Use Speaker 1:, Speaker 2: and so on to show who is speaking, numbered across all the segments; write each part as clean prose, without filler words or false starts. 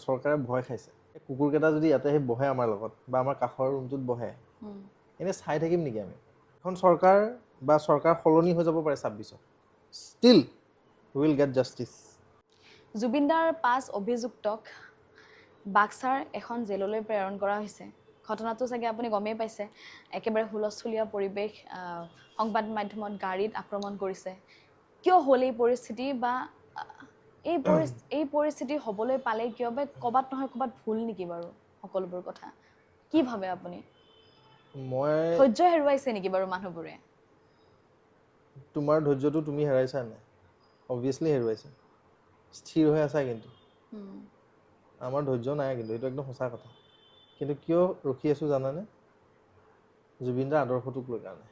Speaker 1: চৰকাৰে ভয় খাইছে কুকুৰকেইটা যদি ইয়াতে আহি বহে আমাৰ লগত বা আমাৰ কাষৰ ৰুমটোত বহে এনে চাই থাকিম নেকি আমি এখন চৰকাৰ বা চৰকাৰ সলনি হৈ যাব পাৰে 26ত ষ্টিল উইল গেট জাষ্টিছ
Speaker 2: জুবিনদাৰ 5 অভিযুক্তক বাক্সাৰ এখন জেললৈ প্ৰেৰণ কৰা হৈছে ঘটনাটো চাগে আপুনি গমেই পাইছে একেবাৰে হুলস্থুলীয়া পৰিৱেশ সংবাদ মাধ্যমত গাড়ীত আক্ৰমণ কৰিছে কিয় হ'ল এই পৰিস্থিতি বা এই পৰিস্থিতি হ'বলৈ পালে কিয় বা ক'বাত নহয় ক'বাত ভুল নেকি বাৰু সকলোবোৰ কথা কি ভাবে আপুনি
Speaker 1: মই
Speaker 2: ধৈৰ্য হেৰুৱাইছে নেকি বাৰু মানুহবোৰে
Speaker 1: তোমাৰ ধৈৰ্যটো তুমি হেৰাইছা নাই অবভিয়াছলি হেৰুৱাইছা স্থিৰ হৈ আছা কিন্তু আমাৰ ধৈৰ্য নাই কিন্তু এইটো একদম সঁচা কথা কিন্তু কিয় ৰখি আছোঁ জানানে জুবিনদাৰ আদৰ্শটোক লৈ কাৰণে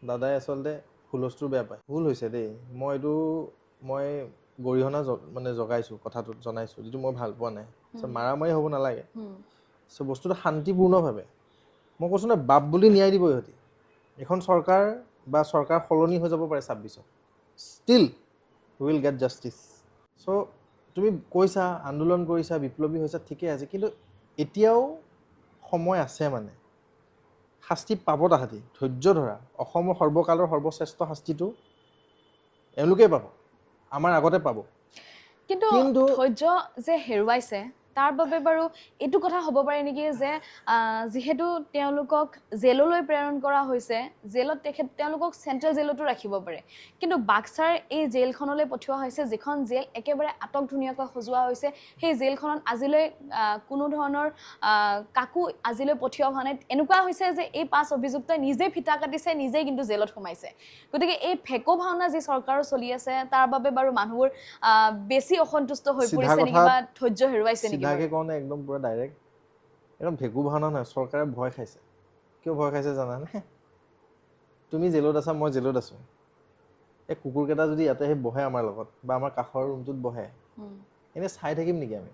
Speaker 1: দাদাই আচলতে হুলস্থুল বেয়া পায় ভুল হৈছে দেই মই গৰিহণা মানে জগাইছোঁ কথাটোত জনাইছোঁ যিটো মই ভাল পোৱা নাই মাৰামাৰি হ'ব নালাগে বস্তুটো শান্তিপূৰ্ণভাৱে মই কৈছোঁ নহয় বাপ বুলি ন্যায় দিব ইহঁতি এখন চৰকাৰ বা চৰকাৰ সলনি হৈ যাব পাৰে 26ত ষ্টিল উইল গেট জাষ্টিছ চ' তুমি কৈছা আন্দোলন কৰিছা বিপ্লৱী হৈছা ঠিকেই আছে কিন্তু এতিয়াও সময় আছে মানে শাস্তি পাব তাহাঁতি ধৈৰ্য ধৰা অসমৰ সৰ্বকালৰ সৰ্বশ্ৰেষ্ঠ শাস্তিটো এওঁলোকেই পাব আমাৰ আগতে পাব
Speaker 2: কিন্তু ধৈৰ্য যে হেৰুৱাইছে তাৰ বাবে বাৰু এইটো কথা হ'ব পাৰে নেকি যে যিহেতু তেওঁলোকক জেললৈ প্ৰেৰণ কৰা হৈছে জেলত তেওঁলোকক চেণ্ট্ৰেল জেলতো ৰাখিব পাৰে কিন্তু বাক্সাৰ এই জেলখনলৈ পঠিওৱা হৈছে যিখন জেল একেবাৰে আটক ধুনীয়াকৈ সজোৱা হৈছে সেই জেলখনত আজিলৈ কোনো ধৰণৰ কাকো আজিলৈ পঠিওৱা হোৱা নাই এনেকুৱা হৈছে যে এই 5 অভিযুক্তই নিজে ফিটা কাটিছে নিজেই কিন্তু জেলত সোমাইছে গতিকে এই ফেকো ভাওনা যি চৰকাৰৰ চলি আছে তাৰ বাবে বাৰু মানুহবোৰ বেছি অসন্তুষ্ট হৈ পৰিছে নেকি বা ধৈৰ্য হেৰুৱাইছে নেকি
Speaker 1: সিধাকে কোনে একদম পুৰা ডাইৰেক্ট একদম ভেকু ভাওনা নহয় চৰকাৰে ভয় খাইছে কিয় ভয় খাইছে জানানে তুমি জেলত আছা মই জেলত আছো এই কুকুৰকেইটা যদি ইয়াতে আহি বহে আমাৰ লগত বা আমাৰ কাষৰ ৰুমটোত বহে এনে চাই থাকিম নেকি আমি